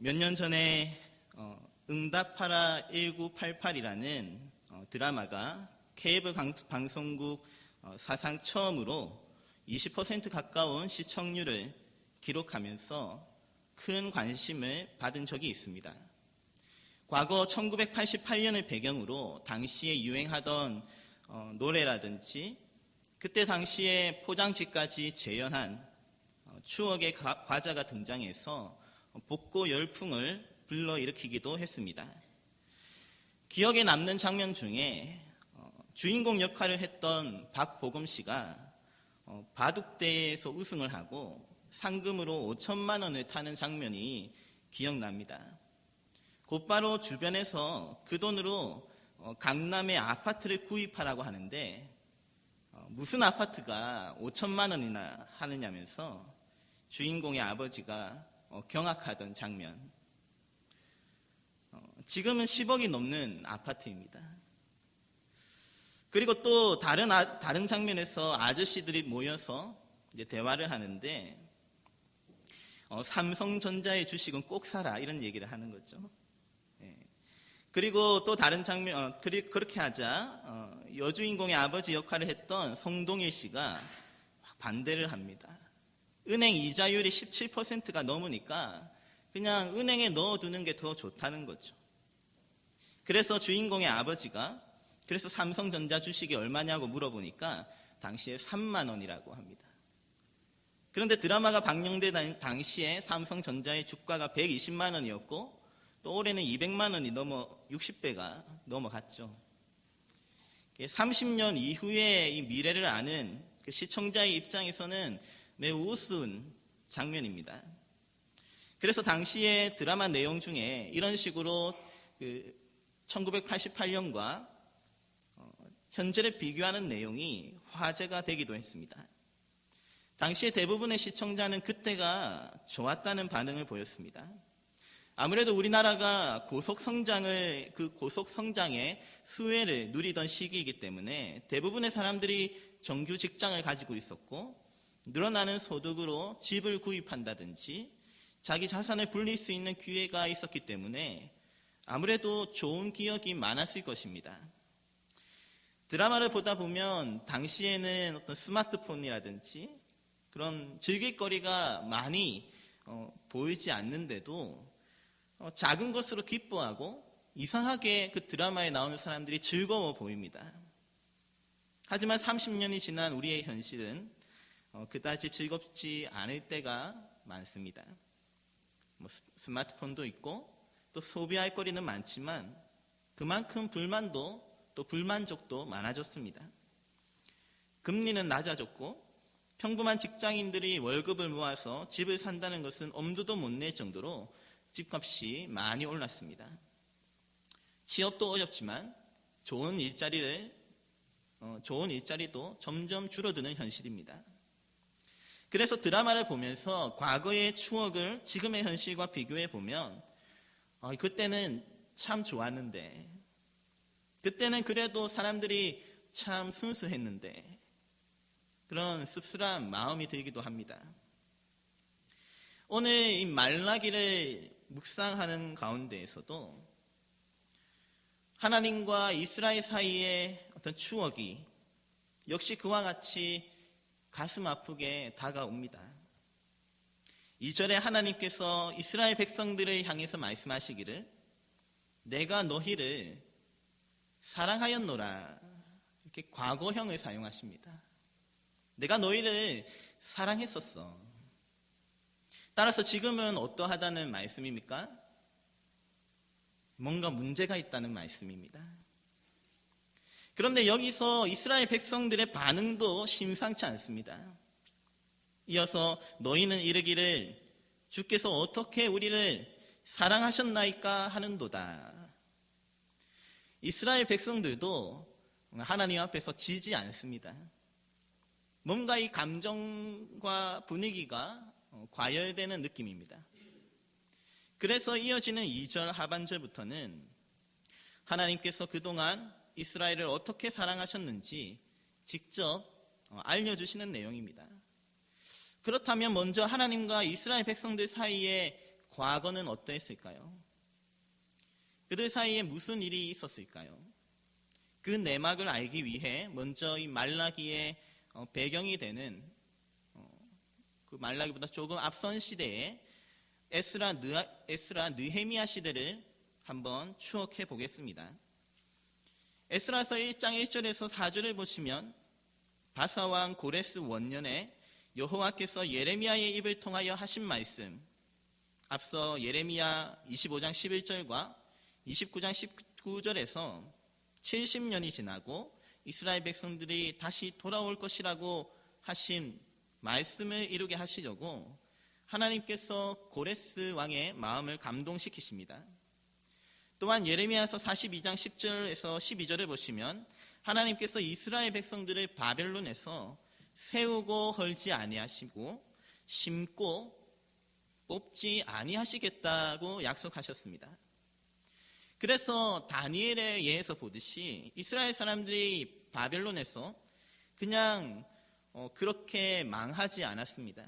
몇 년 전에 응답하라 1988이라는 드라마가 케이블 방송국 사상 처음으로 20% 가까운 시청률을 기록하면서 큰 관심을 받은 적이 있습니다. 과거 1988년을 배경으로 당시에 유행하던 노래라든지 그때 당시에 포장지까지 재현한 추억의 과자가 등장해서 복고 열풍을 불러일으키기도 했습니다. 기억에 남는 장면 중에 주인공 역할을 했던 박보검 씨가 바둑대회에서 우승을 하고 상금으로 5천만 원을 타는 장면이 기억납니다. 곧바로 주변에서 그 돈으로 강남의 아파트를 구입하라고 하는데 무슨 아파트가 5천만 원이나 하느냐면서 주인공의 아버지가 경악하던 장면. 지금은 10억이 넘는 아파트입니다. 그리고 또 다른 장면에서 아저씨들이 모여서 이제 대화를 하는데 삼성전자의 주식은 꼭 사라 이런 얘기를 하는 거죠. 그리고 또 다른 장면, 그렇게 하자 여주인공의 아버지 역할을 했던 성동일 씨가 반대를 합니다. 은행 이자율이 17%가 넘으니까 그냥 은행에 넣어두는 게 더 좋다는 거죠. 그래서 주인공의 아버지가 그래서 삼성전자 주식이 얼마냐고 물어보니까 당시에 3만 원이라고 합니다. 그런데 드라마가 방영된 당시에 삼성전자의 주가가 120만 원이었고 또 올해는 200만 원이 넘어 60배가 넘어갔죠. 30년 이후에 이 미래를 아는 그 시청자의 입장에서는 매우 우스운 장면입니다. 그래서 당시에 드라마 내용 중에 이런 식으로 1988년과 현재를 비교하는 내용이 화제가 되기도 했습니다. 당시에 대부분의 시청자는 그때가 좋았다는 반응을 보였습니다. 아무래도 우리나라가 고속성장의 수혜를 누리던 시기이기 때문에 대부분의 사람들이 정규 직장을 가지고 있었고 늘어나는 소득으로 집을 구입한다든지 자기 자산을 불릴 수 있는 기회가 있었기 때문에 아무래도 좋은 기억이 많았을 것입니다. 드라마를 보다 보면 당시에는 어떤 스마트폰이라든지 그런 즐길거리가 많이 보이지 않는데도 작은 것으로 기뻐하고 이상하게 그 드라마에 나오는 사람들이 즐거워 보입니다. 하지만 30년이 지난 우리의 현실은 그다지 즐겁지 않을 때가 많습니다. 스마트폰도 있고 또 소비할 거리는 많지만 그만큼 불만도 또 불만족도 많아졌습니다. 금리는 낮아졌고 평범한 직장인들이 월급을 모아서 집을 산다는 것은 엄두도 못 낼 정도로 집값이 많이 올랐습니다. 취업도 어렵지만 좋은 일자리도 점점 줄어드는 현실입니다. 그래서 드라마를 보면서 과거의 추억을 지금의 현실과 비교해 보면 그때는 참 좋았는데 그때는 그래도 사람들이 참 순수했는데 그런 씁쓸한 마음이 들기도 합니다. 오늘 이 말라기를 묵상하는 가운데에서도 하나님과 이스라엘 사이의 어떤 추억이 역시 그와 같이 가슴 아프게 다가옵니다. 2절에 하나님께서 이스라엘 백성들을 향해서 말씀하시기를 내가 너희를 사랑하였노라 이렇게 과거형을 사용하십니다. 내가 너희를 사랑했었어. 따라서 지금은 어떠하다는 말씀입니까? 뭔가 문제가 있다는 말씀입니다. 그런데 여기서 이스라엘 백성들의 반응도 심상치 않습니다. 이어서 너희는 이르기를 주께서 어떻게 우리를 사랑하셨나이까 하는도다. 이스라엘 백성들도 하나님 앞에서 지지 않습니다. 뭔가 이 감정과 분위기가 과열되는 느낌입니다. 그래서 이어지는 2절 하반절부터는 하나님께서 그동안 이스라엘을 어떻게 사랑하셨는지 직접 알려주시는 내용입니다. 그렇다면 먼저 하나님과 이스라엘 백성들 사이에 과거는 어떠했을까요? 그들 사이에 무슨 일이 있었을까요? 그 내막을 알기 위해 먼저 이 말라기의 배경이 되는 그 말라기보다 조금 앞선 시대에 에스라 느헤미야 시대를 한번 추억해 보겠습니다. 에스라서 1장 1절에서 4절을 보시면 바사왕 고레스 원년에 여호와께서 예레미야의 입을 통하여 하신 말씀, 앞서 예레미야 25장 11절과 29장 19절에서 70년이 지나고 이스라엘 백성들이 다시 돌아올 것이라고 하신 말씀을 이루게 하시려고 하나님께서 고레스 왕의 마음을 감동시키십니다. 또한 예레미야서 42장 10절에서 12절을 보시면 하나님께서 이스라엘 백성들을 바벨론에서 세우고 헐지 아니하시고 심고 뽑지 아니하시겠다고 약속하셨습니다. 그래서 다니엘에 의해서 보듯이 이스라엘 사람들이 바벨론에서 그냥 그렇게 망하지 않았습니다.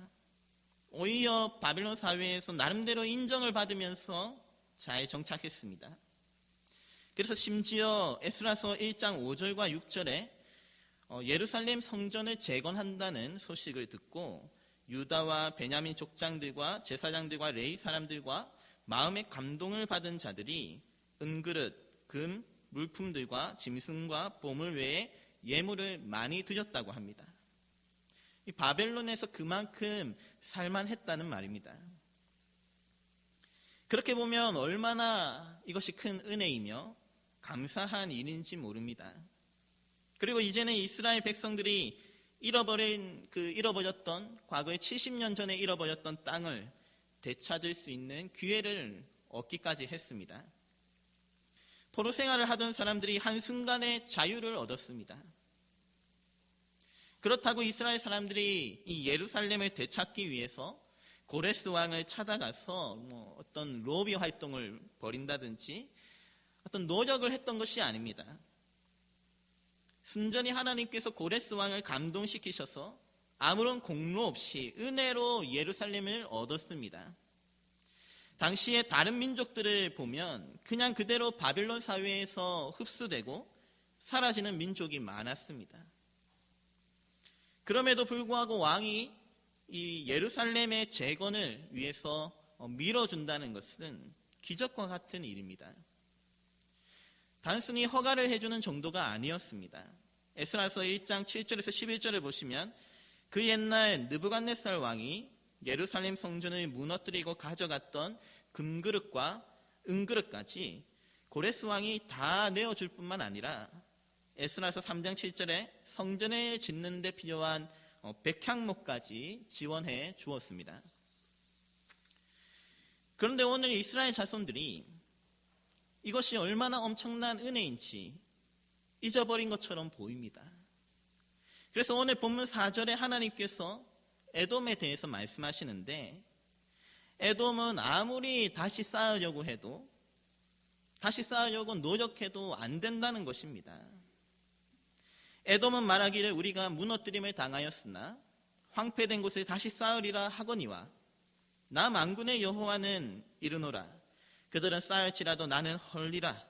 오히려 바벨론 사회에서 나름대로 인정을 받으면서 잘 정착했습니다. 그래서 심지어 에스라서 1장 5절과 6절에 예루살렘 성전을 재건한다는 소식을 듣고 유다와 베냐민 족장들과 제사장들과 레위 사람들과 마음의 감동을 받은 자들이 은그릇, 금, 물품들과 짐승과 보물 외에 예물을 많이 드렸다고 합니다. 이 바벨론에서 그만큼 살만했다는 말입니다. 그렇게 보면 얼마나 이것이 큰 은혜이며 감사한 일인지 모릅니다. 그리고 이제는 이스라엘 백성들이 잃어버렸던 과거에 70년 전에 잃어버렸던 땅을 되찾을 수 있는 기회를 얻기까지 했습니다. 포로 생활을 하던 사람들이 한순간에 자유를 얻었습니다. 그렇다고 이스라엘 사람들이 이 예루살렘을 되찾기 위해서 고레스 왕을 찾아가서 어떤 로비 활동을 벌인다든지 어떤 노력을 했던 것이 아닙니다. 순전히 하나님께서 고레스 왕을 감동시키셔서 아무런 공로 없이 은혜로 예루살렘을 얻었습니다. 당시에 다른 민족들을 보면 그냥 그대로 바벨론 사회에서 흡수되고 사라지는 민족이 많았습니다. 그럼에도 불구하고 왕이 이 예루살렘의 재건을 위해서 밀어준다는 것은 기적과 같은 일입니다. 단순히 허가를 해주는 정도가 아니었습니다. 에스라서 1장 7절에서 11절을 보시면 그 옛날 느부갓네살 왕이 예루살렘 성전을 무너뜨리고 가져갔던 금그릇과 은그릇까지 고레스 왕이 다 내어줄 뿐만 아니라 에스라서 3장 7절에 성전을 짓는 데 필요한 백향목까지 지원해 주었습니다. 그런데 오늘 이스라엘 자손들이 이것이 얼마나 엄청난 은혜인지 잊어버린 것처럼 보입니다. 그래서 오늘 본문 4절에 하나님께서 에돔에 대해서 말씀하시는데 에돔은 아무리 다시 쌓으려고 노력해도 안 된다는 것입니다. 에돔은 말하기를 우리가 무너뜨림을 당하였으나 황폐된 곳을 다시 쌓으리라 하거니와 나 만군의 여호와는 이르노라 그들은 쌓을지라도 나는 헐리라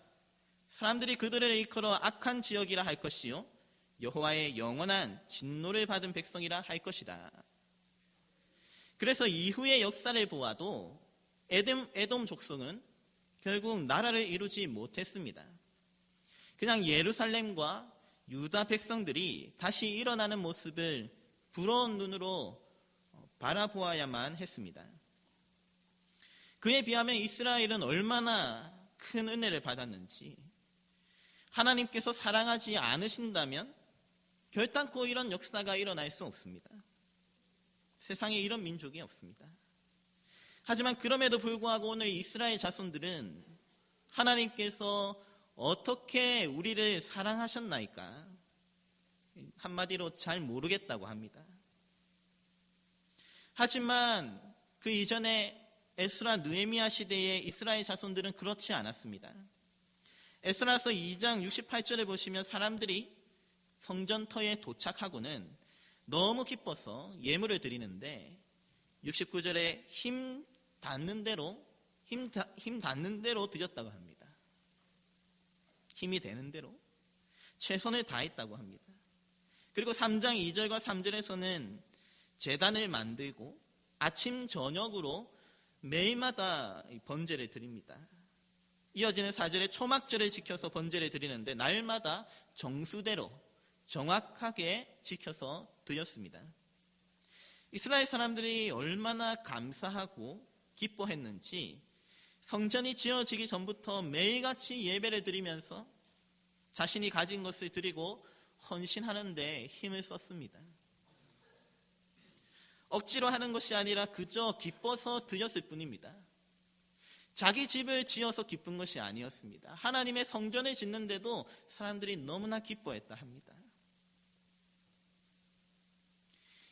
사람들이 그들을 일컬어 악한 지역이라 할 것이요 여호와의 영원한 진노를 받은 백성이라 할 것이다. 그래서 이후의 역사를 보아도 에돔 족속은 결국 나라를 이루지 못했습니다. 그냥 예루살렘과 유다 백성들이 다시 일어나는 모습을 부러운 눈으로 바라보아야만 했습니다. 그에 비하면 이스라엘은 얼마나 큰 은혜를 받았는지 하나님께서 사랑하지 않으신다면 결단코 이런 역사가 일어날 수 없습니다. 세상에 이런 민족이 없습니다. 하지만 그럼에도 불구하고 오늘 이스라엘 자손들은 하나님께서 어떻게 우리를 사랑하셨나이까 한마디로 잘 모르겠다고 합니다. 하지만 그 이전에 에스라 느헤미야 시대의 이스라엘 자손들은 그렇지 않았습니다. 에스라서 2장 68절에 보시면 사람들이 성전터에 도착하고는 너무 기뻐서 예물을 드리는데 69절에 힘 닿는 대로 힘 닿는 대로 드렸다고 합니다. 힘이 되는 대로 최선을 다했다고 합니다. 그리고 3장 2절과 3절에서는 제단을 만들고 아침 저녁으로 매일마다 번제를 드립니다. 이어지는 4절에 초막절을 지켜서 번제를 드리는데 날마다 정수대로 정확하게 지켜서 드렸습니다. 이스라엘 사람들이 얼마나 감사하고 기뻐했는지 성전이 지어지기 전부터 매일같이 예배를 드리면서 자신이 가진 것을 드리고 헌신하는 데 힘을 썼습니다. 억지로 하는 것이 아니라 그저 기뻐서 드렸을 뿐입니다. 자기 집을 지어서 기쁜 것이 아니었습니다. 하나님의 성전을 짓는데도 사람들이 너무나 기뻐했다 합니다.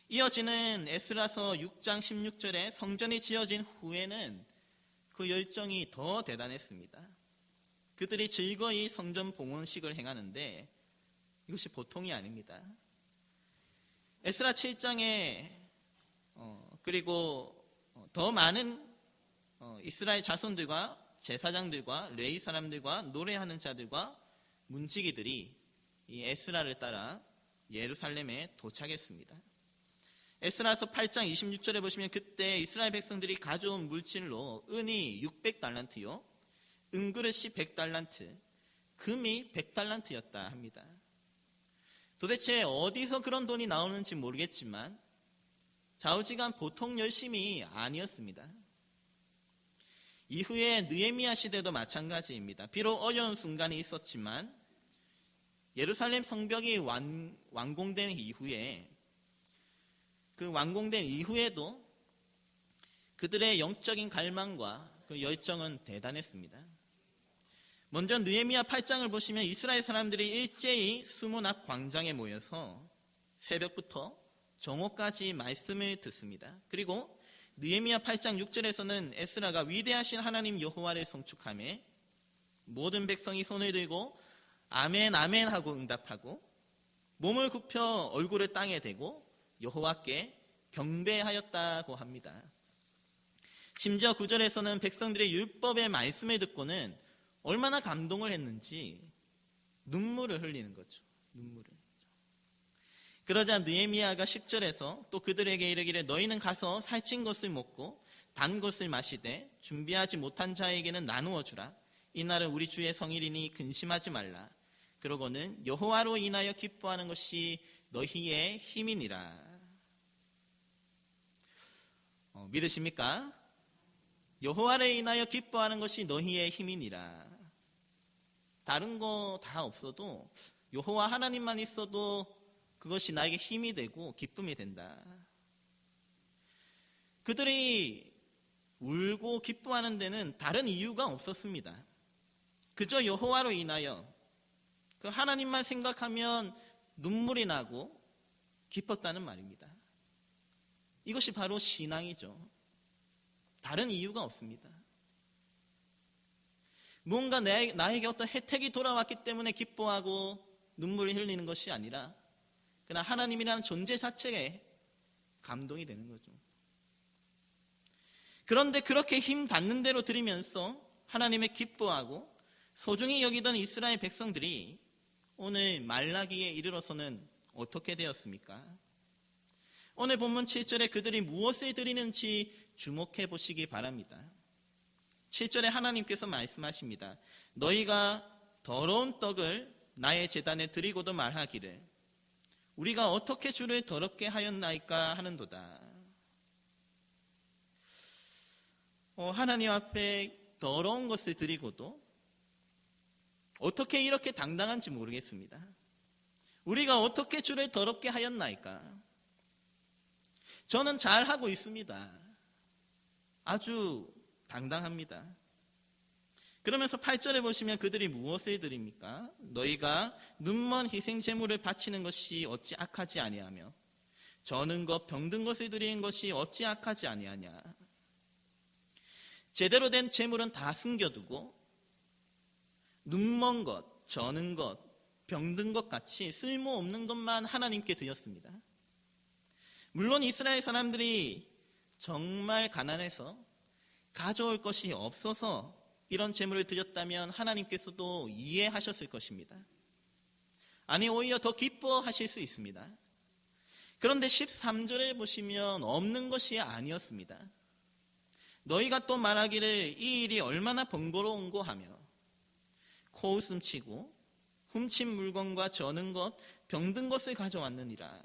이어지는 에스라서 6장 16절에 성전이 지어진 후에는 그 열정이 더 대단했습니다. 그들이 즐거이 성전 봉헌식을 행하는데 이것이 보통이 아닙니다. 에스라 7장에 그리고 더 많은 이스라엘 자손들과 제사장들과 레위 사람들과 노래하는 자들과 문지기들이 이 에스라를 따라 예루살렘에 도착했습니다. 에스라서 8장 26절에 보시면 그때 이스라엘 백성들이 가져온 물질로 은이 600달란트요 은그릇이 100달란트 금이 100달란트였다 합니다. 도대체 어디서 그런 돈이 나오는지 모르겠지만 좌우지간 보통 열심이 아니었습니다. 이후에 느헤미야 시대도 마찬가지입니다. 비록 어려운 순간이 있었지만 예루살렘 성벽이 완공된 이후에 그 완공된 이후에도 그들의 영적인 갈망과 그 열정은 대단했습니다. 먼저 느헤미야 8장을 보시면 이스라엘 사람들이 일제히 수문 앞 광장에 모여서 새벽부터 정오까지 말씀을 듣습니다. 그리고 느헤미야 8장 6절에서는 에스라가 위대하신 하나님 여호와를 송축하며 모든 백성이 손을 들고 아멘 아멘 하고 응답하고 몸을 굽혀 얼굴을 땅에 대고 여호와께 경배하였다고 합니다. 심지어 9절에서는 백성들의 율법의 말씀을 듣고는 얼마나 감동을 했는지 눈물을 흘리는 거죠. 눈물을. 그러자 느헤미야가 10절에서 또 그들에게 이르기를 너희는 가서 살찐 것을 먹고 단 것을 마시되 준비하지 못한 자에게는 나누어 주라. 이날은 우리 주의 성일이니 근심하지 말라. 그러고는 여호와로 인하여 기뻐하는 것이 너희의 힘이니라. 믿으십니까? 여호와를 인하여 기뻐하는 것이 너희의 힘이니라. 다른 거 다 없어도 여호와 하나님만 있어도 그것이 나에게 힘이 되고 기쁨이 된다. 그들이 울고 기뻐하는 데는 다른 이유가 없었습니다. 그저 여호와로 인하여 그 하나님만 생각하면 눈물이 나고 기뻤다는 말입니다. 이것이 바로 신앙이죠. 다른 이유가 없습니다. 무언가 나에게 어떤 혜택이 돌아왔기 때문에 기뻐하고 눈물을 흘리는 것이 아니라 그냥 하나님이라는 존재 자체에 감동이 되는 거죠. 그런데 그렇게 힘 닿는 대로 드리면서 하나님의 기뻐하고 소중히 여기던 이스라엘 백성들이 오늘 말라기에 이르러서는 어떻게 되었습니까? 오늘 본문 7절에 그들이 무엇을 드리는지 주목해 보시기 바랍니다. 7절에 하나님께서 말씀하십니다. 너희가 더러운 떡을 나의 제단에 드리고도 말하기를 우리가 어떻게 주를 더럽게 하였나이까 하는도다. 하나님 앞에 더러운 것을 드리고도 어떻게 이렇게 당당한지 모르겠습니다. 우리가 어떻게 주를 더럽게 하였나이까? 저는 잘하고 있습니다. 아주 당당합니다. 그러면서 8절에 보시면 그들이 무엇을 드립니까? 너희가 눈먼 희생 제물을 바치는 것이 어찌 악하지 아니하며 저는 것 병든 것을 드리는 것이 어찌 악하지 아니하냐. 제대로 된 제물은 다 숨겨두고 눈먼 것, 저는 것, 병든 것 같이 쓸모없는 것만 하나님께 드렸습니다. 물론 이스라엘 사람들이 정말 가난해서 가져올 것이 없어서 이런 제물을 드렸다면 하나님께서도 이해하셨을 것입니다. 아니, 오히려 더 기뻐하실 수 있습니다. 그런데 13절에 보시면 없는 것이 아니었습니다. 너희가 또 말하기를 이 일이 얼마나 번거로운고 하며 코웃음 치고 훔친 물건과 저는 것, 병든 것을 가져왔느니라.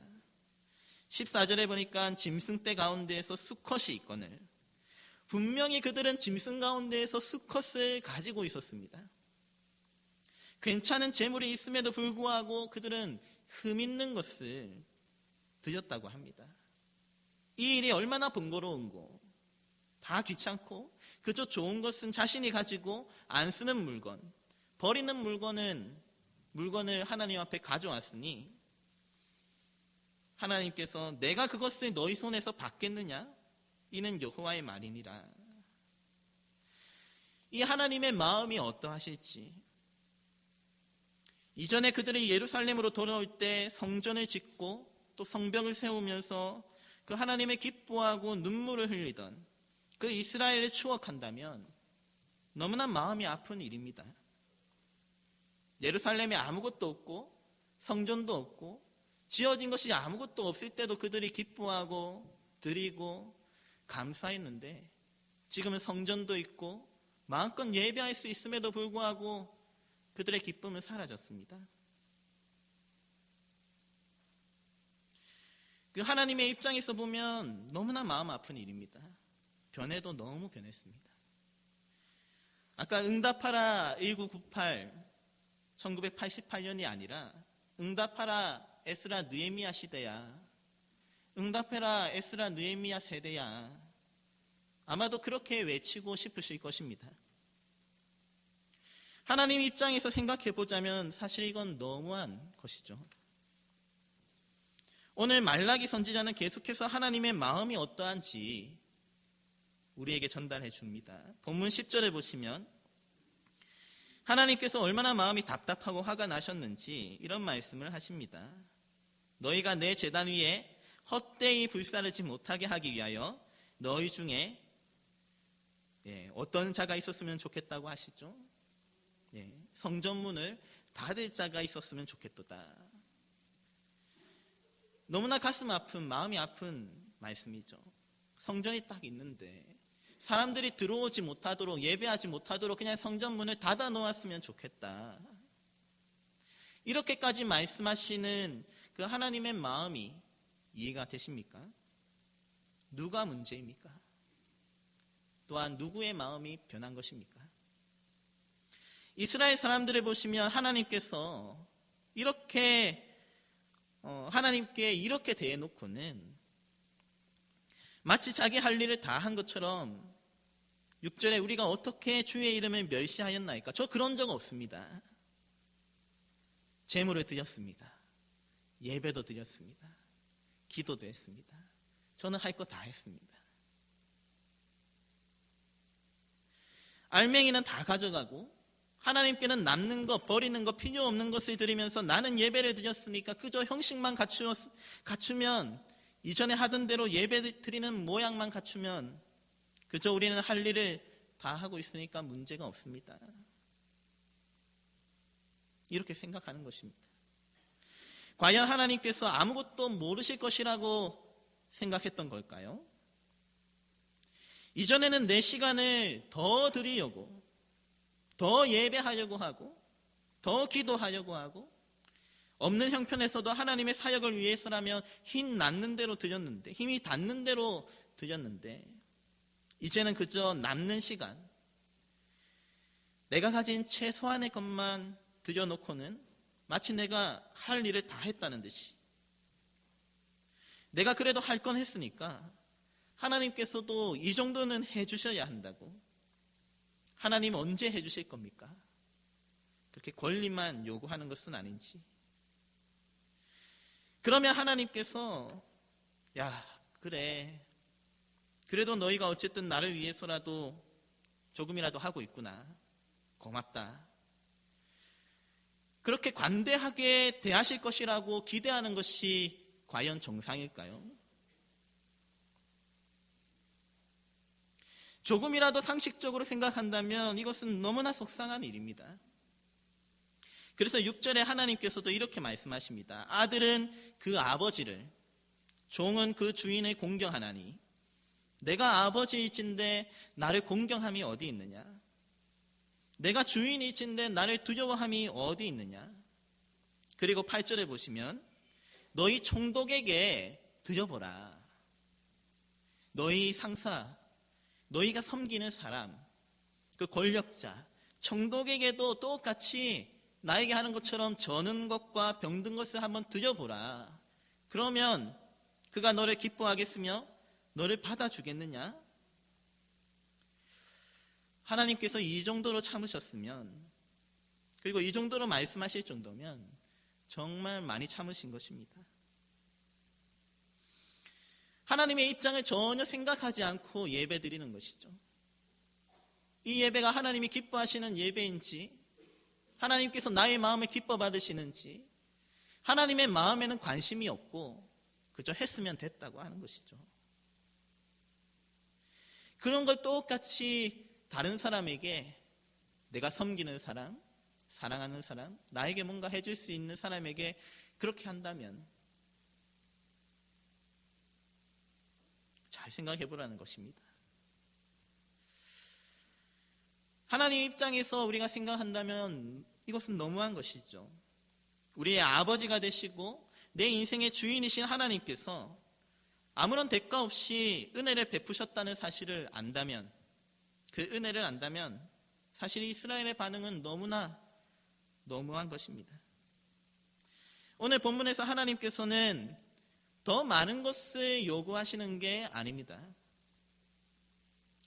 14절에 보니까 짐승떼 가운데에서 수컷이 있거늘, 분명히 그들은 짐승 가운데에서 수컷을 가지고 있었습니다. 괜찮은 재물이 있음에도 불구하고 그들은 흠 있는 것을 드렸다고 합니다. 이 일이 얼마나 번거로운고, 다 귀찮고 그저 좋은 것은 자신이 가지고 안 쓰는 물건, 버리는 물건을 하나님 앞에 가져왔으니 하나님께서 내가 그것을 너희 손에서 받겠느냐? 이는 여호와의 말이니라. 이 하나님의 마음이 어떠하실지, 이전에 그들이 예루살렘으로 돌아올 때 성전을 짓고 또 성벽을 세우면서 그 하나님의 기뻐하고 눈물을 흘리던 그 이스라엘을 추억한다면 너무나 마음이 아픈 일입니다. 예루살렘에 아무것도 없고 성전도 없고 지어진 것이 아무것도 없을 때도 그들이 기뻐하고 드리고 감사했는데, 지금은 성전도 있고 마음껏 예배할 수 있음에도 불구하고 그들의 기쁨은 사라졌습니다. 그 하나님의 입장에서 보면 너무나 마음 아픈 일입니다. 변해도 너무 변했습니다. 아까 응답하라 1998, 1988년이 아니라 응답하라 에스라 느헤미야 시대야, 응답해라 에스라 느헤미야 세대야, 아마도 그렇게 외치고 싶으실 것입니다. 하나님 입장에서 생각해 보자면 사실 이건 너무한 것이죠. 오늘 말라기 선지자는 계속해서 하나님의 마음이 어떠한지 우리에게 전달해 줍니다. 본문 10절에 보시면 하나님께서 얼마나 마음이 답답하고 화가 나셨는지 이런 말씀을 하십니다. 너희가 내 제단 위에 헛되이 불사르지 못하게 하기 위하여 너희 중에 어떤 자가 있었으면 좋겠다고 하시죠? 성전문을 닫을 자가 있었으면 좋겠도다. 너무나 가슴 아픈, 마음이 아픈 말씀이죠. 성전이 딱 있는데 사람들이 들어오지 못하도록, 예배하지 못하도록 그냥 성전문을 닫아 놓았으면 좋겠다. 이렇게까지 말씀하시는 그 하나님의 마음이 이해가 되십니까? 누가 문제입니까? 또한 누구의 마음이 변한 것입니까? 이스라엘 사람들을 보시면 하나님께서 하나님께 이렇게 대해놓고는 마치 자기 할 일을 다 한 것처럼 6절에 우리가 어떻게 주의 이름을 멸시하였나이까? 저 그런 적 없습니다. 제물을 드렸습니다. 예배도 드렸습니다. 기도도 했습니다. 저는 할 거 다 했습니다. 알맹이는 다 가져가고 하나님께는 남는 것, 버리는 것, 필요 없는 것을 드리면서 나는 예배를 드렸으니까 그저 형식만 갖추면, 이전에 하던 대로 예배 드리는 모양만 갖추면 그저 우리는 할 일을 다 하고 있으니까 문제가 없습니다. 이렇게 생각하는 것입니다. 과연 하나님께서 아무것도 모르실 것이라고 생각했던 걸까요? 이전에는 내 시간을 더 드리려고, 더 예배하려고 하고, 더 기도하려고 하고, 없는 형편에서도 하나님의 사역을 위해서라면 힘 닿는 대로 드렸는데, 힘이 닿는 대로 드렸는데, 이제는 그저 남는 시간, 내가 가진 최소한의 것만 드려놓고는 마치 내가 할 일을 다 했다는 듯이, 내가 그래도 할 건 했으니까 하나님께서도 이 정도는 해주셔야 한다고. 하나님 언제 해주실 겁니까? 그렇게 권리만 요구하는 것은 아닌지. 그러면 하나님께서 야, 그래, 그래도 너희가 어쨌든 나를 위해서라도 조금이라도 하고 있구나, 고맙다, 그렇게 관대하게 대하실 것이라고 기대하는 것이 과연 정상일까요? 조금이라도 상식적으로 생각한다면 이것은 너무나 속상한 일입니다. 그래서 6절에 하나님께서도 이렇게 말씀하십니다. 아들은 그 아버지를, 종은 그 주인을 공경하나니 내가 아버지일진데 나를 공경함이 어디 있느냐? 내가 주인일진데 나를 두려워함이 어디 있느냐? 그리고 8절에 보시면 너희 총독에게 드려보라. 너희 상사, 너희가 섬기는 사람, 그 권력자, 총독에게도 똑같이 나에게 하는 것처럼 저는 것과 병든 것을 한번 드려보라. 그러면 그가 너를 기뻐하겠으며 너를 받아주겠느냐? 하나님께서 이 정도로 참으셨으면, 그리고 이 정도로 말씀하실 정도면 정말 많이 참으신 것입니다. 하나님의 입장을 전혀 생각하지 않고 예배 드리는 것이죠. 이 예배가 하나님이 기뻐하시는 예배인지, 하나님께서 나의 마음을 기뻐 받으시는지, 하나님의 마음에는 관심이 없고 그저 했으면 됐다고 하는 것이죠. 그런 걸 똑같이 다른 사람에게, 내가 섬기는 사람, 사랑하는 사람, 나에게 뭔가 해줄 수 있는 사람에게 그렇게 한다면 잘 생각해 보라는 것입니다. 하나님 입장에서 우리가 생각한다면 이것은 너무한 것이죠. 우리의 아버지가 되시고 내 인생의 주인이신 하나님께서 아무런 대가 없이 은혜를 베푸셨다는 사실을 안다면, 그 은혜를 안다면 사실 이스라엘의 반응은 너무나 너무한 것입니다. 오늘 본문에서 하나님께서는 더 많은 것을 요구하시는 게 아닙니다.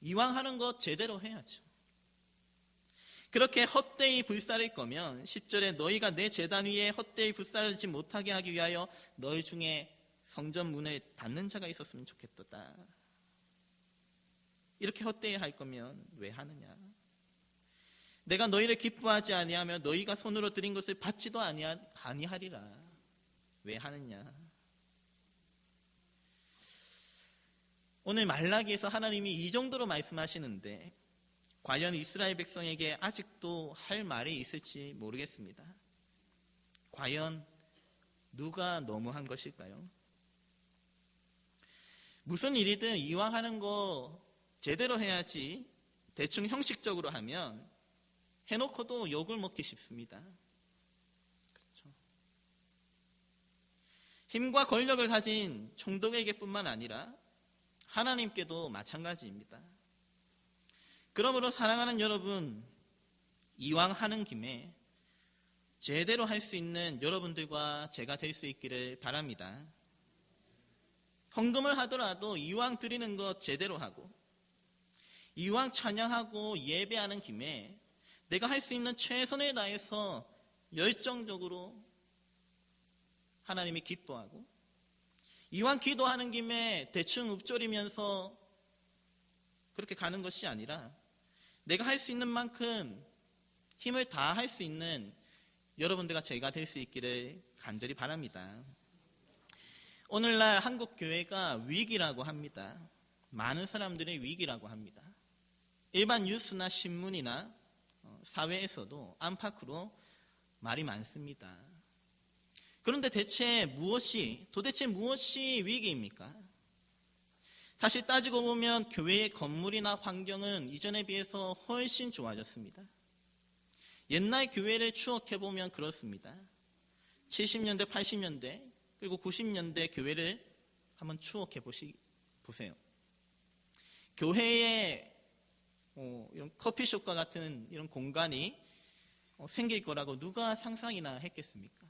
이왕 하는 것 제대로 해야죠. 그렇게 헛되이 불사를 거면 10절에 너희가 내 제단 위에 헛되이 불사르지 못하게 하기 위하여 너희 중에 성전 문을 닫는 자가 있었으면 좋겠도다. 이렇게 헛되이 할 거면 왜 하느냐? 내가 너희를 기뻐하지 아니하며 너희가 손으로 드린 것을 받지도 아니하리라. 왜 하느냐? 오늘 말라기에서 하나님이 이 정도로 말씀하시는데 과연 이스라엘 백성에게 아직도 할 말이 있을지 모르겠습니다. 과연 누가 너무한 것일까요? 무슨 일이든 이왕 하는 거 제대로 해야지 대충 형식적으로 하면 해놓고도 욕을 먹기 쉽습니다. 그렇죠? 힘과 권력을 가진 총독에게뿐만 아니라 하나님께도 마찬가지입니다. 그러므로 사랑하는 여러분, 이왕 하는 김에 제대로 할 수 있는 여러분들과 제가 될 수 있기를 바랍니다. 헌금을 하더라도 이왕 드리는 것 제대로 하고, 이왕 찬양하고 예배하는 김에 내가 할 수 있는 최선을 다해서 열정적으로 하나님이 기뻐하고, 이왕 기도하는 김에 대충 읊조리면서 그렇게 가는 것이 아니라 내가 할 수 있는 만큼 힘을 다할 수 있는 여러분들과 제가 될 수 있기를 간절히 바랍니다. 오늘날 한국 교회가 위기라고 합니다. 많은 사람들의 위기라고 합니다. 일반 뉴스나 신문이나 사회에서도 안팎으로 말이 많습니다. 그런데 도대체 무엇이 위기입니까? 사실 따지고 보면 교회의 건물이나 환경은 이전에 비해서 훨씬 좋아졌습니다. 옛날 교회를 추억해보면 그렇습니다. 70년대, 80년대, 그리고 90년대 교회를 한번 추억해 보세요. 교회에 이런 커피숍과 같은 이런 공간이 생길 거라고 누가 상상이나 했겠습니까?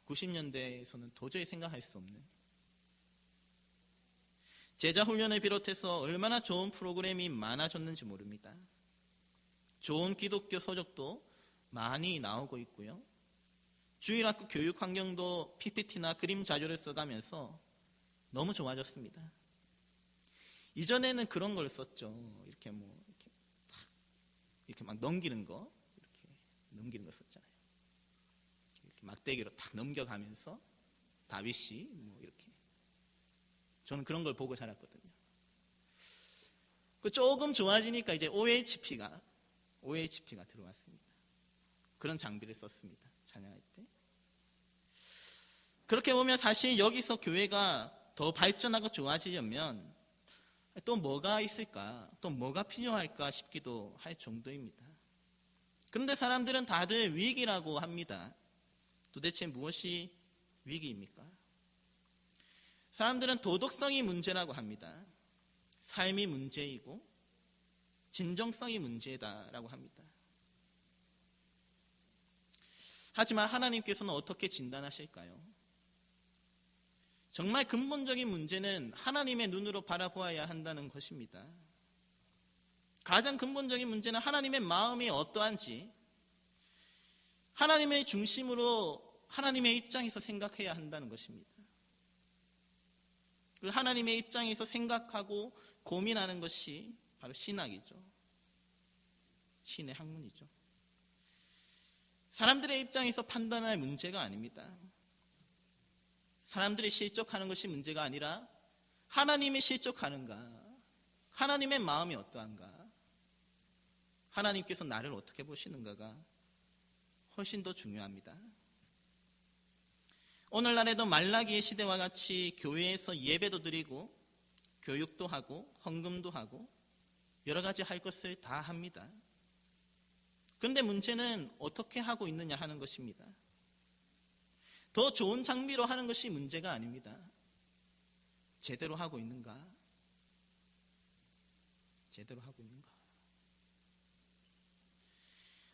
90년대에서는 도저히 생각할 수 없는, 제자 훈련을 비롯해서 얼마나 좋은 프로그램이 많아졌는지 모릅니다. 좋은 기독교 서적도 많이 나오고 있고요. 주일학교 교육 환경도 PPT나 그림 자료를 써가면서 너무 좋아졌습니다. 이전에는 그런 걸 썼죠. 이렇게 막 넘기는 거 썼잖아요. 이렇게 막대기로 탁 넘겨가면서 다윗이 이렇게. 저는 그런 걸 보고 자랐거든요. 그 조금 좋아지니까 이제 OHP가 들어왔습니다. 그런 장비를 썼습니다. 찬양할 때. 그렇게 보면 사실 여기서 교회가 더 발전하고 좋아지려면 또 뭐가 있을까? 또 뭐가 필요할까 싶기도 할 정도입니다. 그런데 사람들은 다들 위기라고 합니다. 도대체 무엇이 위기입니까? 사람들은 도덕성이 문제라고 합니다. 삶이 문제이고 진정성이 문제다라고 합니다. 하지만 하나님께서는 어떻게 진단하실까요? 정말 근본적인 문제는 하나님의 눈으로 바라보아야 한다는 것입니다. 가장 근본적인 문제는 하나님의 마음이 어떠한지, 하나님의 중심으로 하나님의 입장에서 생각해야 한다는 것입니다. 그 하나님의 입장에서 생각하고 고민하는 것이 바로 신학이죠. 신의 학문이죠. 사람들의 입장에서 판단할 문제가 아닙니다. 사람들이 실족하는 것이 문제가 아니라 하나님이 실족하는가, 하나님의 마음이 어떠한가, 하나님께서 나를 어떻게 보시는가가 훨씬 더 중요합니다. 오늘날에도 말라기의 시대와 같이 교회에서 예배도 드리고 교육도 하고 헌금도 하고 여러 가지 할 것을 다 합니다. 그런데 문제는 어떻게 하고 있느냐 하는 것입니다. 더 좋은 장비로 하는 것이 문제가 아닙니다. 제대로 하고 있는가? 제대로 하고 있는가?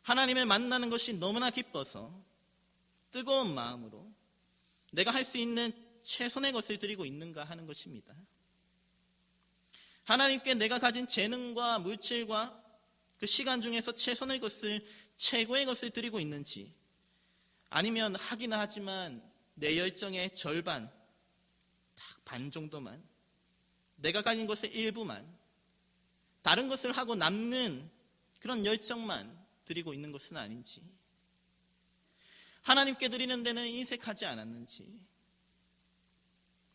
하나님을 만나는 것이 너무나 기뻐서 뜨거운 마음으로 내가 할 수 있는 최선의 것을 드리고 있는가 하는 것입니다. 하나님께 내가 가진 재능과 물질과 그 시간 중에서 최선의 것을, 최고의 것을 드리고 있는지, 아니면 하긴 하지만 내 열정의 절반, 딱 반 정도만, 내가 가진 것의 일부만, 다른 것을 하고 남는 그런 열정만 드리고 있는 것은 아닌지, 하나님께 드리는 데는 인색하지 않았는지,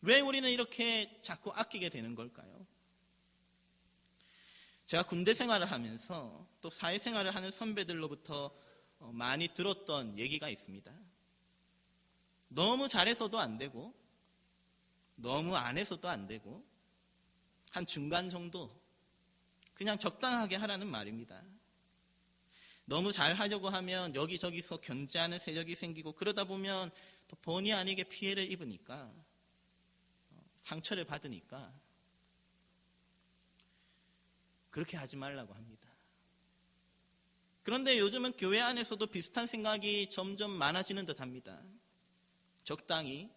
왜 우리는 이렇게 자꾸 아끼게 되는 걸까요? 제가 군대 생활을 하면서 또 사회생활을 하는 선배들로부터 많이 들었던 얘기가 있습니다. 너무 잘해서도 안 되고 너무 안 해서도 안 되고 한 중간 정도, 그냥 적당하게 하라는 말입니다. 너무 잘하려고 하면 여기저기서 견제하는 세력이 생기고, 그러다 보면 또 본의 아니게 피해를 입으니까, 상처를 받으니까 그렇게 하지 말라고 합니다. 그런데 요즘은 교회 안에서도 비슷한 생각이 점점 많아지는 듯 합니다. 적당히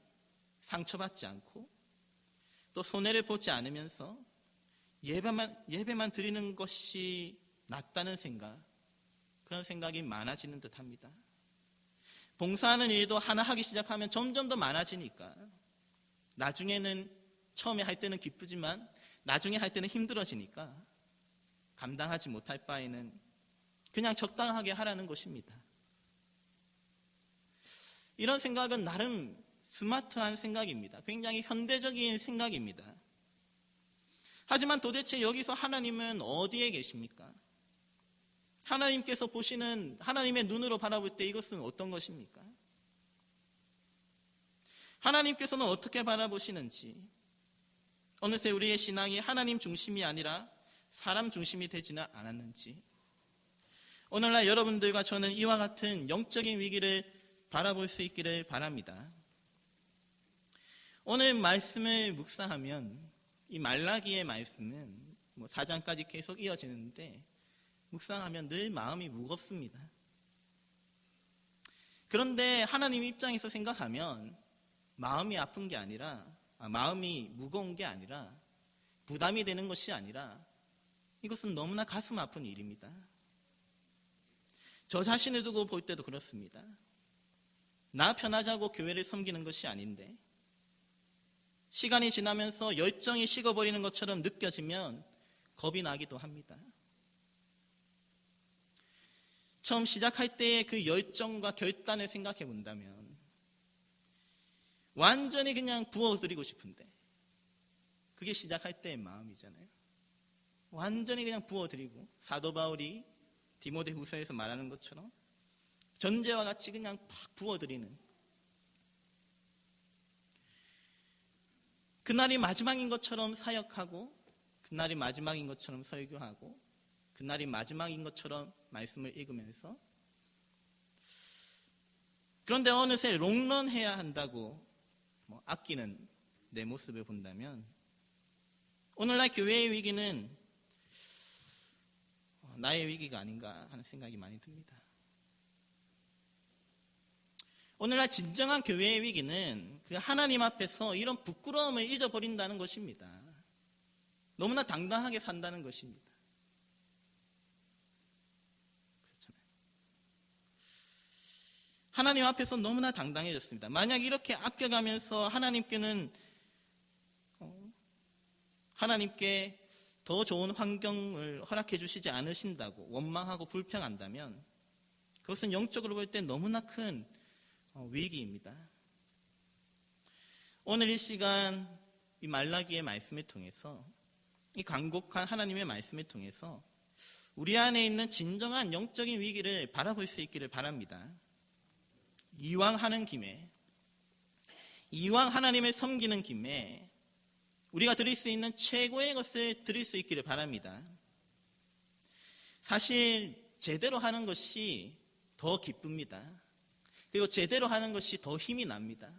상처받지 않고 또 손해를 보지 않으면서 예배만 드리는 것이 낫다는 생각, 그런 생각이 많아지는 듯 합니다. 봉사하는 일도 하나 하기 시작하면 점점 더 많아지니까 나중에는, 처음에 할 때는 기쁘지만 나중에 할 때는 힘들어지니까 감당하지 못할 바에는 그냥 적당하게 하라는 것입니다. 이런 생각은 나름 스마트한 생각입니다. 굉장히 현대적인 생각입니다. 하지만 도대체 여기서 하나님은 어디에 계십니까? 하나님께서 보시는, 하나님의 눈으로 바라볼 때 이것은 어떤 것입니까? 하나님께서는 어떻게 바라보시는지, 어느새 우리의 신앙이 하나님 중심이 아니라 사람 중심이 되지는 않았는지, 오늘날 여러분들과 저는 이와 같은 영적인 위기를 바라볼 수 있기를 바랍니다. 오늘 말씀을 묵상하면 이 말라기의 말씀은 4장까지 계속 이어지는데, 묵상하면 늘 마음이 무겁습니다. 그런데 하나님 입장에서 생각하면 마음이 아픈 게 아니라, 마음이 무거운 게 아니라, 부담이 되는 것이 아니라, 이것은 너무나 가슴 아픈 일입니다. 저 자신을 두고 볼 때도 그렇습니다. 나 편하자고 교회를 섬기는 것이 아닌데, 시간이 지나면서 열정이 식어버리는 것처럼 느껴지면 겁이 나기도 합니다. 처음 시작할 때의 그 열정과 결단을 생각해 본다면 완전히 그냥 부어드리고 싶은데, 그게 시작할 때의 마음이잖아요. 완전히 그냥 부어드리고, 사도 바울이 디모데후서에서 말하는 것처럼 전제와 같이 그냥 팍 부어드리는, 그날이 마지막인 것처럼 사역하고, 그날이 마지막인 것처럼 설교하고, 그날이 마지막인 것처럼 말씀을 읽으면서, 그런데 어느새 롱런해야 한다고 아끼는 내 모습을 본다면, 오늘날 교회의 위기는 나의 위기가 아닌가 하는 생각이 많이 듭니다. 오늘날 진정한 교회의 위기는 그 하나님 앞에서 이런 부끄러움을 잊어버린다는 것입니다. 너무나 당당하게 산다는 것입니다. 그렇잖아요. 하나님 앞에서 너무나 당당해졌습니다. 만약 이렇게 아껴가면서 하나님께 더 좋은 환경을 허락해 주시지 않으신다고 원망하고 불평한다면, 그것은 영적으로 볼 때 너무나 큰 위기입니다. 오늘 이 시간 이 말라기의 말씀을 통해서, 이 간곡한 하나님의 말씀을 통해서 우리 안에 있는 진정한 영적인 위기를 바라볼 수 있기를 바랍니다. 이왕 하는 김에, 이왕 하나님을 섬기는 김에 우리가 드릴 수 있는 최고의 것을 드릴 수 있기를 바랍니다. 사실 제대로 하는 것이 더 기쁩니다. 그리고 제대로 하는 것이 더 힘이 납니다.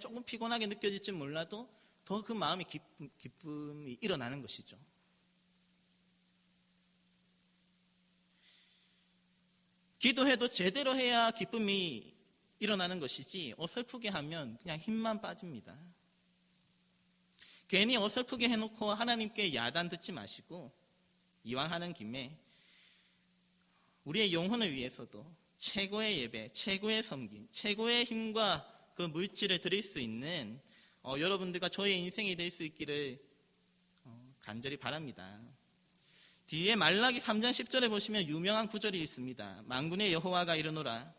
조금 피곤하게 느껴질지 몰라도 더 그 마음이 기쁨이 일어나는 것이죠. 기도해도 제대로 해야 기쁨이 일어나는 것이지, 어설프게 하면 그냥 힘만 빠집니다. 괜히 어설프게 해놓고 하나님께 야단 듣지 마시고, 이왕 하는 김에 우리의 영혼을 위해서도 최고의 예배, 최고의 섬김, 최고의 힘과 그 물질을 드릴 수 있는 여러분들과 저의 인생이 될 수 있기를 간절히 바랍니다. 뒤에 말라기 3장 10절에 보시면 유명한 구절이 있습니다. 만군의 여호와가 이르노라,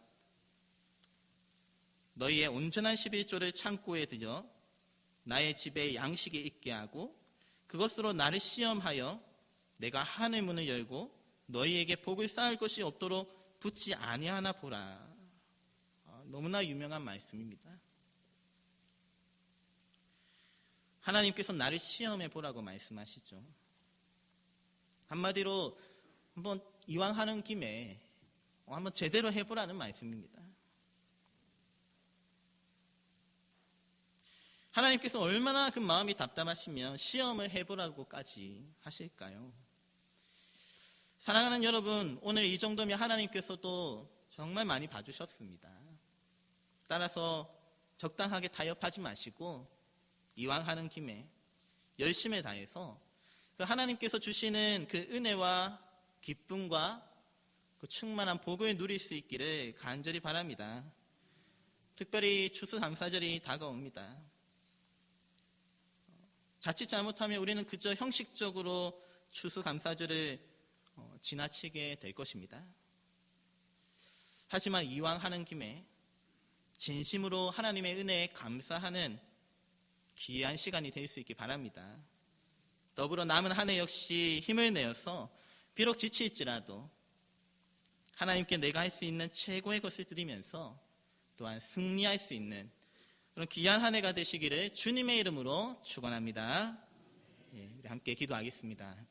너희의 온전한 11조를 창고에 들여 나의 집에 양식이 있게 하고, 그것으로 나를 시험하여 내가 하늘 문을 열고 너희에게 복을 쌓을 것이 없도록 붙지 아니하나 보라. 너무나 유명한 말씀입니다. 하나님께서 나를 시험해 보라고 말씀하시죠. 한마디로 한번 이왕 하는 김에 한번 제대로 해보라는 말씀입니다. 하나님께서 얼마나 그 마음이 답답하시면 시험을 해보라고까지 하실까요? 사랑하는 여러분, 오늘 이 정도면 하나님께서도 정말 많이 봐주셨습니다. 따라서 적당하게 타협하지 마시고 이왕 하는 김에 열심히 다해서 그 하나님께서 주시는 그 은혜와 기쁨과 그 충만한 복을 누릴 수 있기를 간절히 바랍니다. 특별히 추수감사절이 다가옵니다. 자칫 잘못하면 우리는 그저 형식적으로 추수감사절을 지나치게 될 것입니다. 하지만 이왕 하는 김에 진심으로 하나님의 은혜에 감사하는 귀한 시간이 될 수 있기 바랍니다. 더불어 남은 한 해 역시 힘을 내어서 비록 지칠지라도 하나님께 내가 할 수 있는 최고의 것을 드리면서 또한 승리할 수 있는 그런 귀한 한 해가 되시기를 주님의 이름으로 축원합니다. 우리 함께 기도하겠습니다.